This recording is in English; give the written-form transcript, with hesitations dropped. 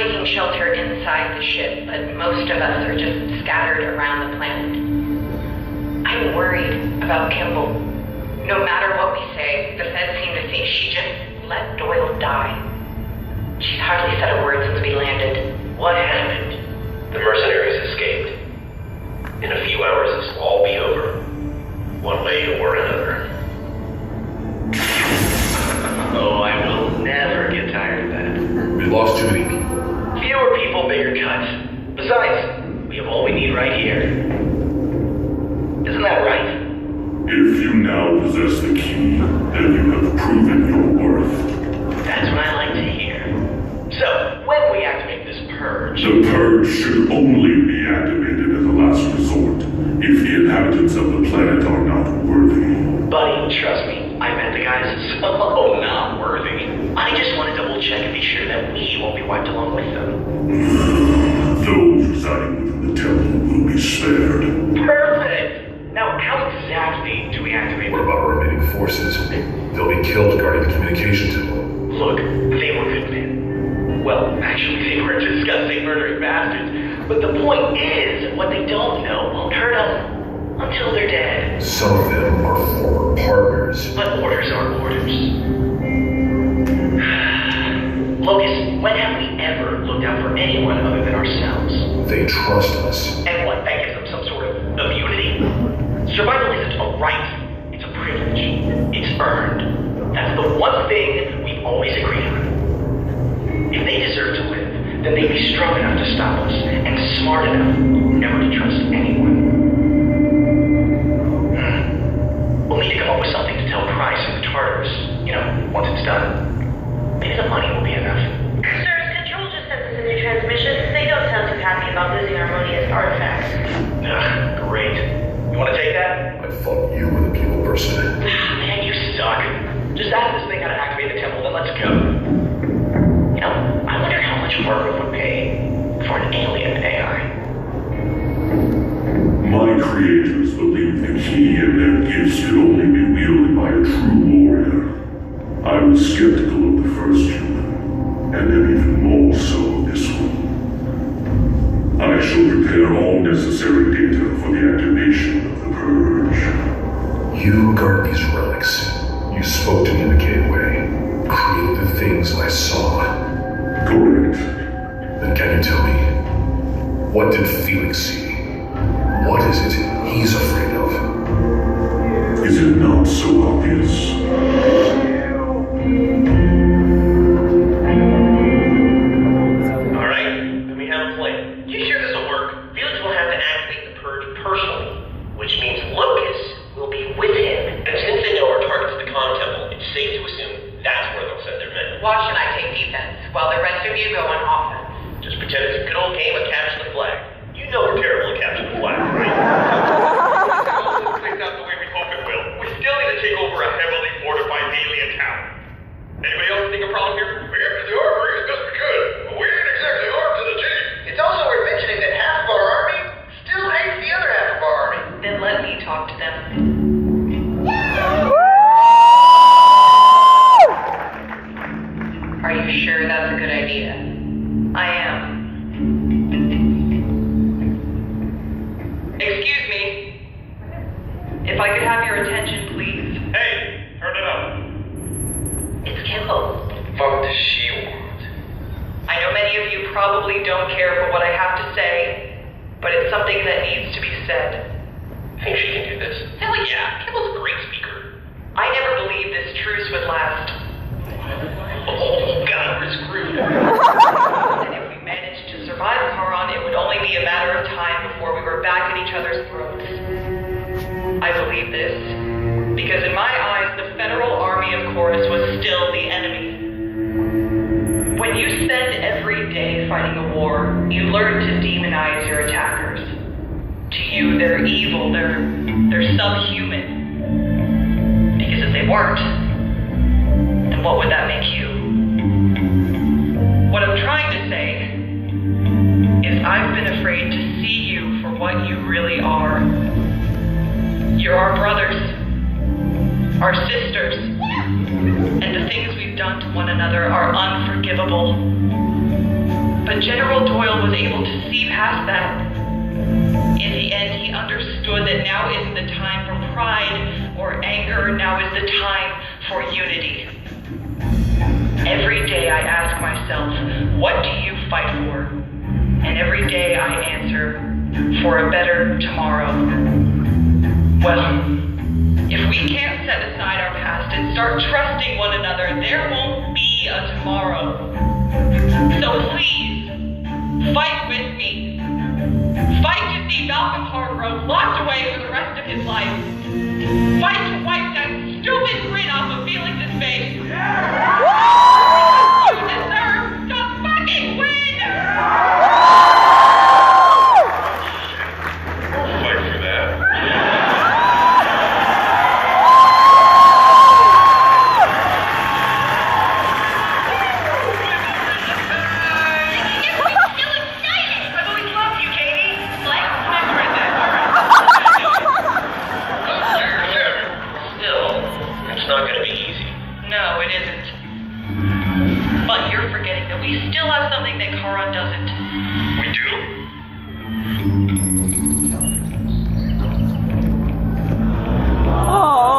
taking shelter inside the ship, but most of us are just scattered around the planet. I'm worried about Kimball. No matter what we say, the feds seem to think she just let Doyle die. She's hardly said a word since we landed. What happened? The mercenaries escaped. In a few hours, this will all be over. One way or another. Oh, I will never get tired of that. We lost too many people. Fewer people, bigger cuts. Besides, we have all we need right here. Isn't that right? If you now possess the key, then you have proven your worth. That's what I like to hear. So, when we activate this purge... The purge should only be activated as a last resort, if the inhabitants of the planet are not worthy. Buddy, trust me, I met the guys so not worthy. I just want to double check and be sure that we won't be wiped along with them. Those residing within the temple will be spared. Perfect! Now, how exactly do we activate What them? about our remaining forces? They'll be killed guarding the communication temple. Look, they were good men. Well, actually, they were disgusting, murdering bastards. But the point is, what they don't know won't hurt us until they're dead. Some of them are former partners. But orders are orders. Locus, when have we ever looked out for anyone other than ourselves? They trust us. And what, that gives them some sort of immunity? Survival isn't a right, it's a privilege. It's earned. That's the one thing we've always agreed on. If they deserve to live, then they'd be strong enough to stop us, and smart enough never to trust anyone. We'll need to come up with something to tell Price and the Tartars, once it's done. Maybe the money will be enough. Sir, Control just sent us a new transmission. They don't sound too happy about losing harmonious artifacts. Great. You want to take that? I thought you were the people person. Man, you suck. Just ask this thing how to activate the temple, then let's go. I wonder how much Harvard would pay for an alien AI. My creators believed the key and their gifts could only be wielded by a true warrior. I was skeptical of the first human, and am even more so of this one. I shall prepare all necessary data for the activation of the purge. You guard these relics. You spoke to me in the gateway. Created the things I saw. Correct. Then can you tell me, what did Felix see? What is it he's afraid of? Is it not so obvious? Alright, then we have a plan. You sure this will work? Felix will have to activate the purge personally, which means Locus will be with him. And since they know our target's the Con Temple, it's safe to assume that's where they'll send their men. Watch and I take defense, while the rest of you go on offense. Just pretend it's a good old game of capture the flag. You know we're terrible at capture the flag, right? Plays out the way we hope it will. We still need to take over a heavily fortified alien town. Anybody else think a problem here? We have to do our work as best we could, but we ain't exactly armed to the teeth. It's also worth mentioning that half of our army still hates the other half of our army. Then let me talk to them. Are you sure that's a good idea? I am. Excuse me. If I could have your attention, please. Hey, turn it up. It's Kimball. Fuck does she want? I know many of you probably don't care for what I have to say, but it's something that needs to be said. Think she can do this? Hell yeah, Kimball's a great speaker. I never believed this truce would last. Oh god, we're screwed. And if we managed to survive Charon, it would only be a matter of time before we were back at each other's throats. I believe this because in my eyes, the federal army of Chorus was still the enemy. When you spend every day fighting a war, you learn to demonize your attackers. To you, they're evil, they're subhuman. Because if they weren't, then what would that make you? What I'm trying to say is I've been afraid to see you for what you really are. You're our brothers, our sisters, and the things we've done to one another are unforgivable. But General Doyle was able to see past that. In the end, he understood that now isn't the time for pride or anger, now is the time for unity. Every day I ask myself, what do you fight for? And every day I answer, for a better tomorrow. Well, if we can't set aside our past and start trusting one another, there won't be a tomorrow. So please, fight with me. Fight to see Malcolm Hargrove locked away for the rest of his life. Fight to wipe that stupid grin off of Felix's face. You deserve to fucking win! I'll fight for that. Not gonna be easy. No, it isn't. But you're forgetting that we still have something that Charon doesn't. We do? Oh.